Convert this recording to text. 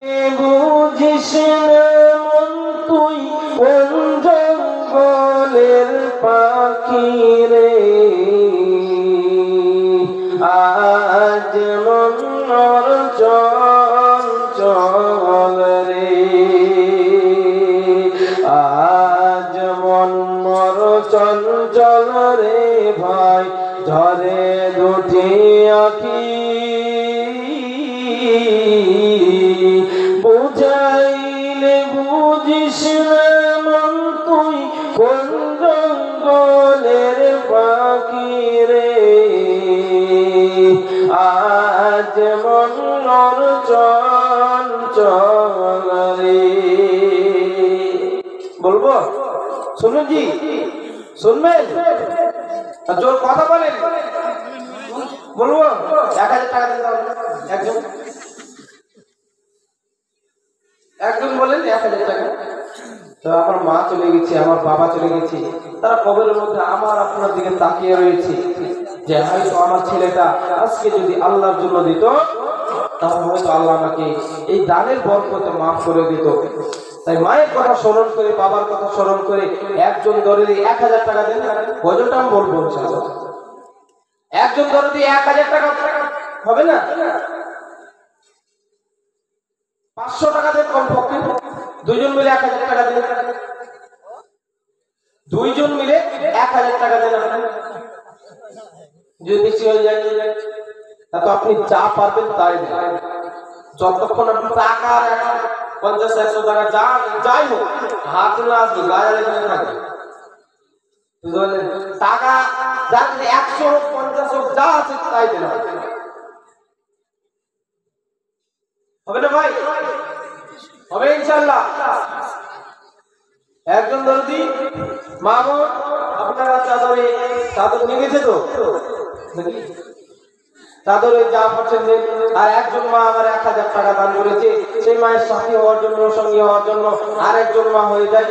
বুঝিস না মন তুই কোন জঙ্গলের পাখি রে, আজ মন চঞ্চল রে, আজ মন চঞ্চল রে ভাই, ঝরে দুটি আঁখি বুঝাইলে বুঝিস না মন তুই কোন জঙ্গলের পাখি রে, আজ মন চঞ্চল রে। বলবো শুনুন জি, শুনবেন? জোর কথা বলেন। বলবো 1000 টাকা দিতে হবে একজন, একজন বলেন 1000 টাকা। তো আমার মা চলে গেছে, আমার বাবা চলে গেছে, তারা কবরের মধ্যে আমার আপনার দিকে তাকিয়ে রয়েছে যে হয়তো আমার ছেলেটা আজকে যদি আল্লাহর জন্য দিত তাহলে হয়তো আল্লাহ আমাকে এই দানের বরকতে মাফ করে দিত। তাই মায়ের কথা স্মরণ করে, বাবার কথা স্মরণ করে একজন দরদি 1000 টাকা দেন। কজনটা আমি বলবো ইনশাআল্লাহ। একজন দরদি 1000 টাকা হবে না, 500 টাকা দেন কমপক্ষে। দুইজন মিলে 1000 টাকা দেন, দুইজন মিলে 1000 টাকা দেন। যদি বেশি হয়ে যায় তা তো আপনি যা পারবেন তাই দেন। যতক্ষণ আপনি টাকা 50-100 টাকা যা যাই হোক হাত না আসবে, গায়ে লেগে থাকে, বুঝলেন? টাকা যা 100 হোক 50 হোক যা আছে তাই দেন। হবে না ভাই? হবে ইনশাআল্লাহ। একজন দরদি মামুন আপনারা চাদর নিয়ে গেছে তো চাদরে যা পাচ্ছেন। আর একজন মা আমার 1000 টাকা দান করেছে, সেই মায়ের সাথী হওয়ার জন্য, সঙ্গী হওয়ার জন্য আরেকজন মা হয়ে যায়।